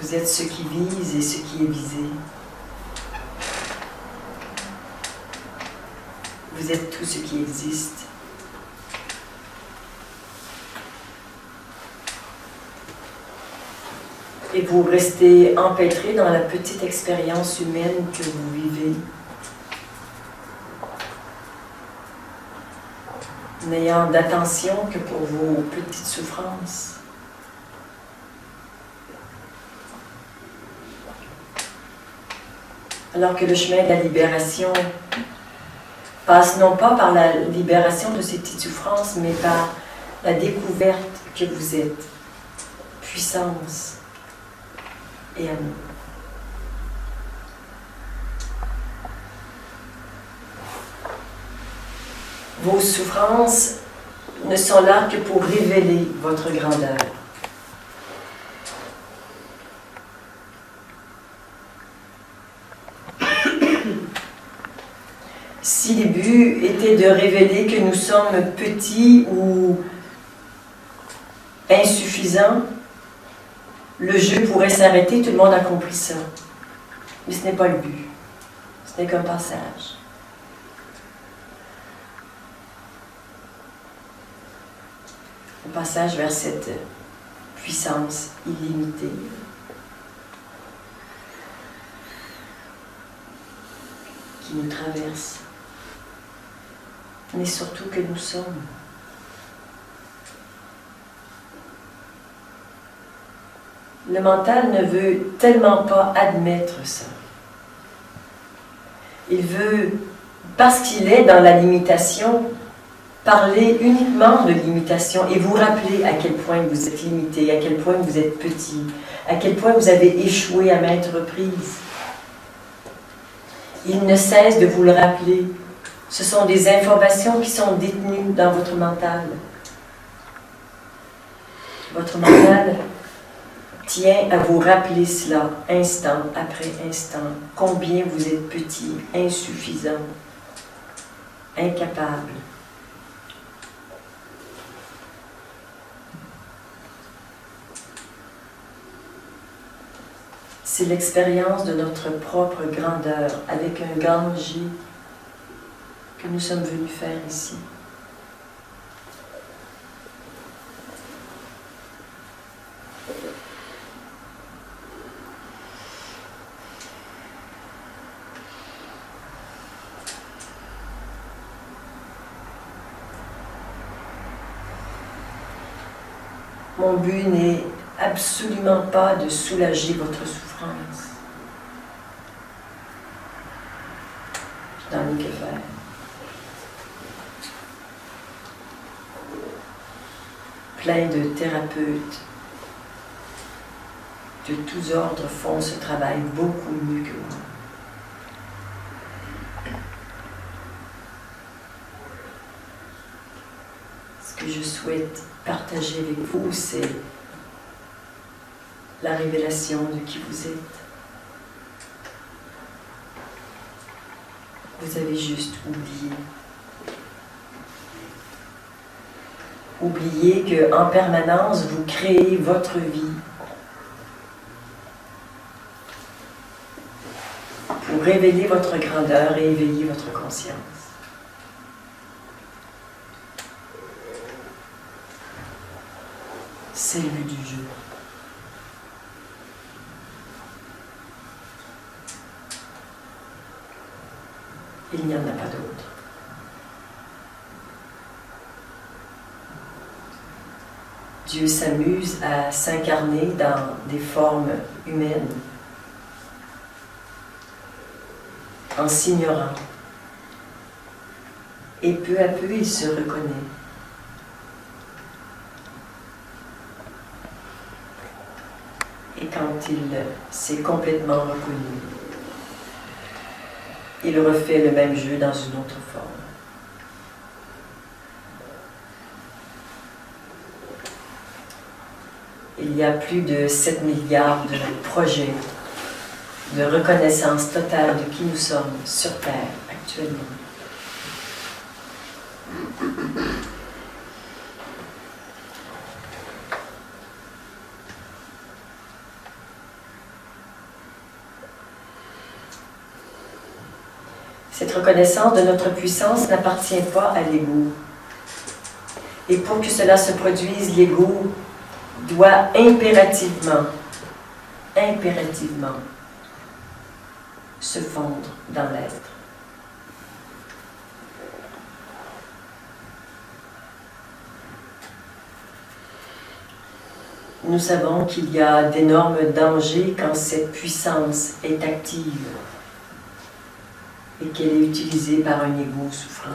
Vous êtes ce qui vise et ce qui est visé. Vous êtes tout ce qui existe. Et vous restez empêtré dans la petite expérience humaine que vous vivez, n'ayant d'attention que pour vos petites souffrances. Alors que le chemin de la libération passe non pas par la libération de ces petites souffrances, mais par la découverte que vous êtes, puissance et amour. Vos souffrances ne sont là que pour révéler votre grandeur. Si le but était de révéler que nous sommes petits ou insuffisants, le jeu pourrait s'arrêter, tout le monde a compris ça. Mais ce n'est pas le but. Ce n'est qu'un passage. Un passage vers cette puissance illimitée. Qui nous traverse. Mais surtout que nous sommes. Le mental ne veut tellement pas admettre ça. Il veut, parce qu'il est dans la limitation, parler uniquement de limitation et vous rappeler à quel point vous êtes limité, à quel point vous êtes petit, à quel point vous avez échoué à maintes reprises. Il ne cesse de vous le rappeler. Ce sont des informations qui sont détenues dans votre mental. Votre mental tient à vous rappeler cela, instant après instant, combien vous êtes petit, insuffisant, incapable. C'est l'expérience de notre propre grandeur avec un grand G que nous sommes venus faire ici. Mon but n'est absolument pas de soulager votre souffrance. Je n'en ai que faire. Plein de thérapeutes de tous ordres font ce travail beaucoup mieux que moi. Ce que je souhaite partager avec vous, c'est la révélation de qui vous êtes. Vous avez juste oublié. Oubliez qu'en permanence, vous créez votre vie pour révéler votre grandeur et éveiller votre conscience. C'est le but du jeu. Il n'y en a pas d'autre. Dieu s'amuse à s'incarner dans des formes humaines, en s'ignorant. Et peu à peu, il se reconnaît. Et quand il s'est complètement reconnu, il refait le même jeu dans une autre forme. Il y a plus de 7 milliards de projets de reconnaissance totale de qui nous sommes sur Terre actuellement. Cette reconnaissance de notre puissance n'appartient pas à l'ego. Et pour que cela se produise, l'ego doit impérativement se fondre dans l'être. Nous savons qu'il y a d'énormes dangers quand cette puissance est active et qu'elle est utilisée par un ego souffrant.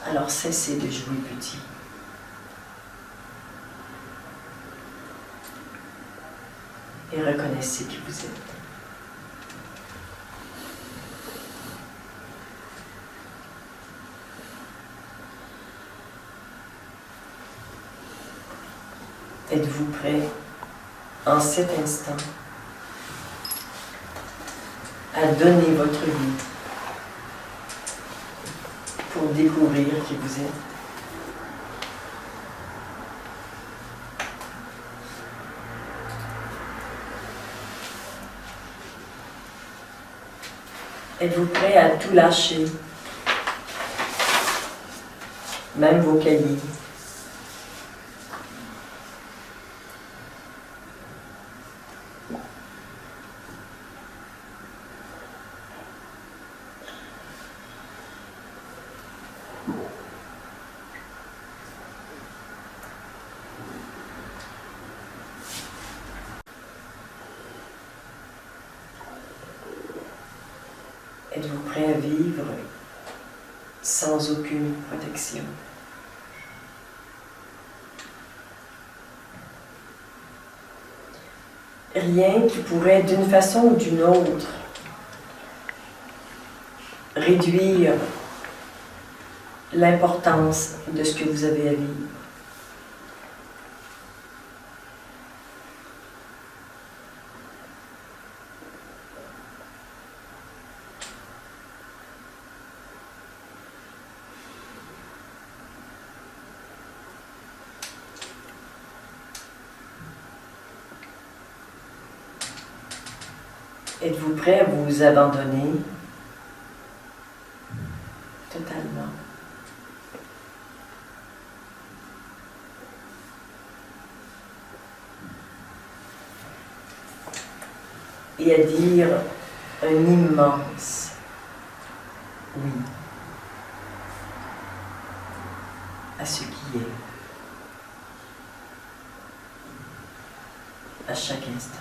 Alors cessez de jouer petit. Et reconnaissez qui vous êtes. Êtes-vous prêt, en cet instant, à donner votre vie pour découvrir qui vous êtes? Êtes-vous prêt à tout lâcher, même vos cahiers? Êtes-vous prêt à vivre sans aucune protection? Rien qui pourrait, d'une façon ou d'une autre, réduire l'importance de ce que vous avez à vivre. Êtes-vous prêt à vous abandonner totalement? Et à dire un immense oui à ce qui est, à chaque instant.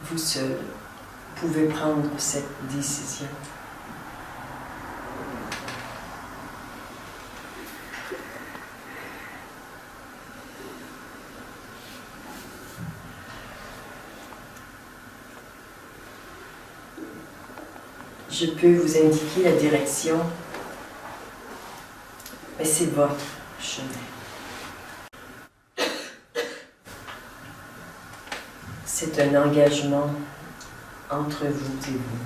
Vous seul pouvez prendre cette décision. Je peux vous indiquer la direction, mais c'est votre chemin. C'est un engagement entre vous et vous.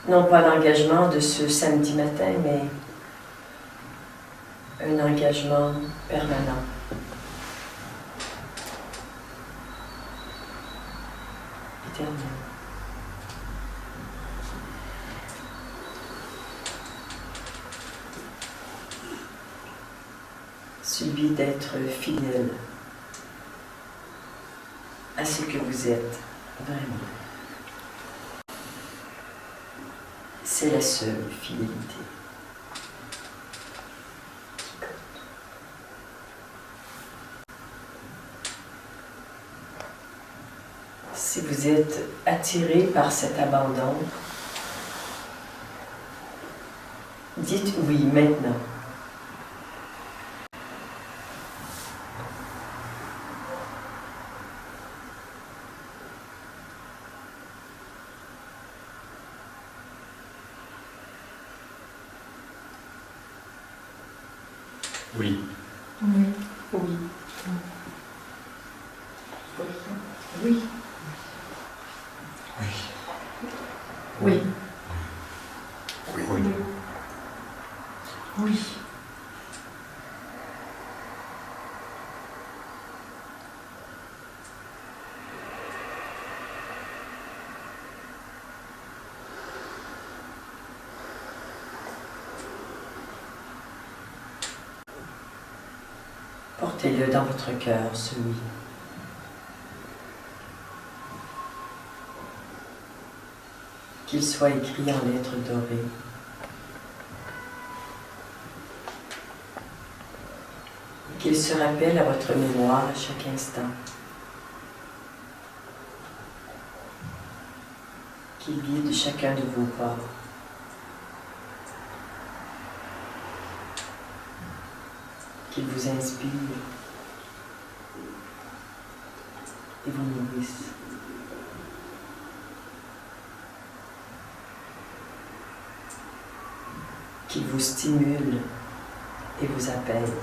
Non pas l'engagement de ce samedi matin, mais un engagement permanent. Éternel. Celui d'être fidèle à ce que vous êtes vraiment. C'est la seule fidélité. Si vous êtes attiré par cet abandon, dites oui maintenant. Oui. Oui. Oui. Oui. Oui. Oui. Oui. Oui. Portez-le dans votre cœur, ce oui. Qu'il soit écrit en lettres dorées. Qu'il se rappelle à votre mémoire à chaque instant. Qu'il guide chacun de vos pas. Qu'il vous inspire et vous nourrisse. Qu'il vous stimule et vous apaise.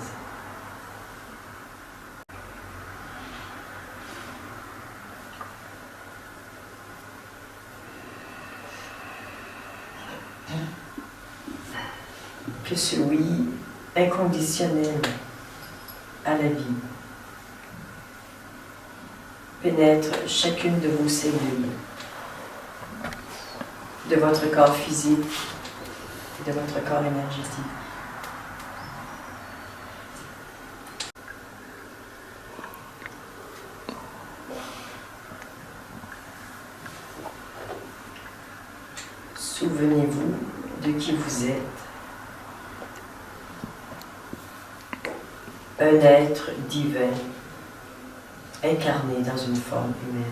Que ce oui inconditionnel à la vie pénètre chacune de vos cellules, de votre corps physique et de votre corps énergétique. Souvenez-vous de qui vous êtes. Un être divin, incarné dans une forme humaine.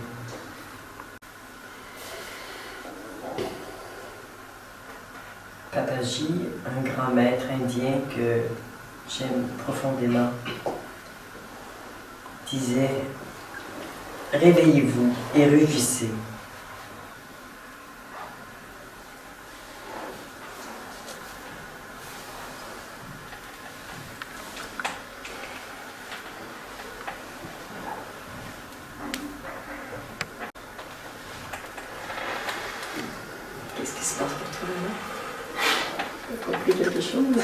Papaji, un grand maître indien que j'aime profondément, disait « Réveillez-vous et rugissez ». Qu'est-ce qui se passe pour toi, là? T'as compris quelque chose?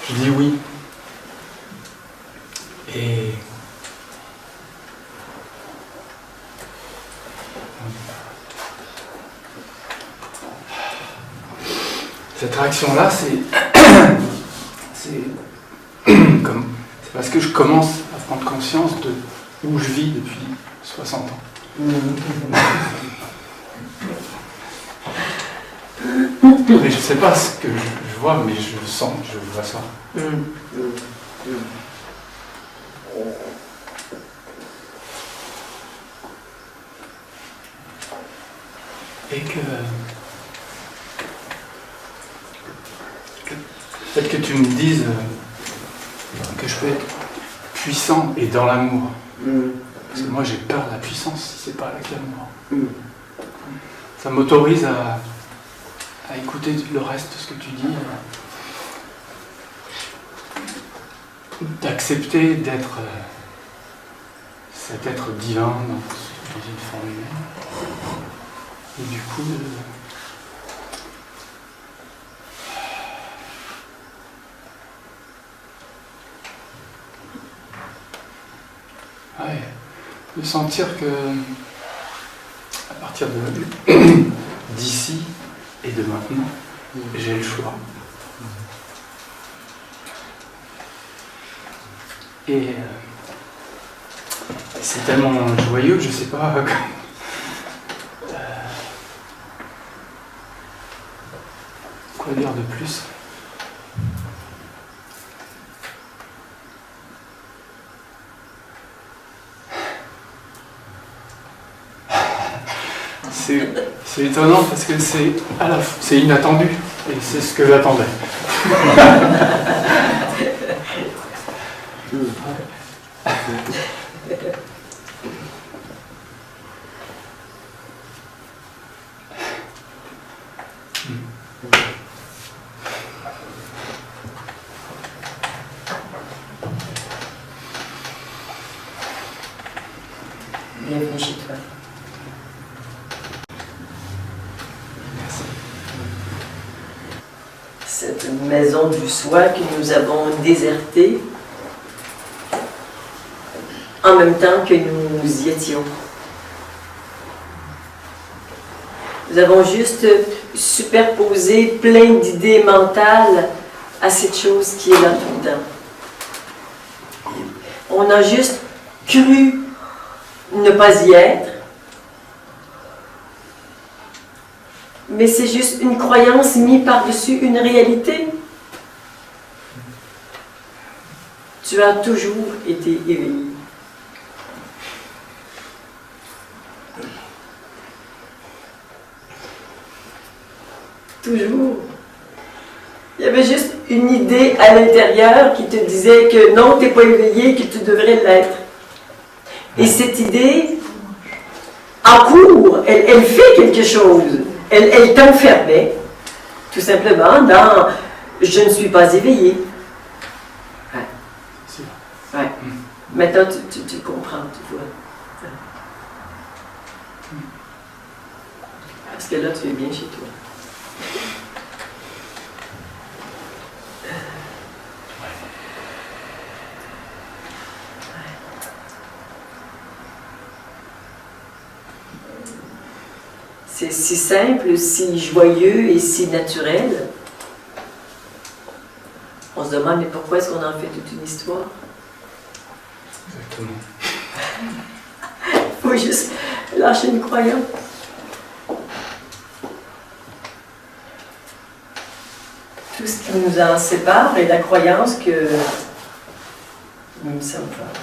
Je dis oui. Et cette réaction-là, c'est parce que je commence à prendre conscience de où je vis depuis 60 ans. Mais je sais pas ce que je vois, mais je le sens, je vois ça. Et que peut-être que tu me dises que je peux être puissant et dans l'amour. Parce que moi j'ai peur de la puissance si c'est pas avec l'amour. Ça m'autorise à écouter le reste de ce que tu dis, d'accepter d'être cet être divin dans une forme humaine. Et du coup, de sentir que à partir d'ici et de maintenant, j'ai le choix. Et c'est tellement joyeux que je sais pas Quoi dire de plus? C'est étonnant parce que c'est inattendu et c'est ce que j'attendais. Bienvenue chez toi. Cette maison du soi que nous avons désertée, en même temps que nous y étions. Nous avons juste superposé plein d'idées mentales à cette chose qui est là tout le temps. On a juste cru ne pas y être, mais c'est juste une croyance mise par-dessus une réalité. Tu as toujours été éveillé. Toujours. Il y avait juste une idée à l'intérieur qui te disait que non, tu n'es pas éveillé, que tu devrais l'être. Et cette idée, en cours, elle fait quelque chose. Elle t'enfermait, tout simplement, dans « je ne suis pas éveillé ». Ouais. Ouais. Maintenant, tu comprends, tu vois. Parce que là, tu es bien chez toi. C'est si simple, si joyeux et si naturel. On se demande, mais pourquoi est-ce qu'on en fait toute une histoire? Exactement. Il faut juste lâcher une croyance. Tout ce qui nous en sépare est la croyance que nous ne sommes pas.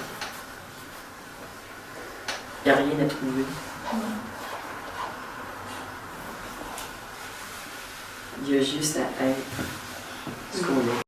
Il n'y a rien à trouver. Il y a juste à être ce qu'on est.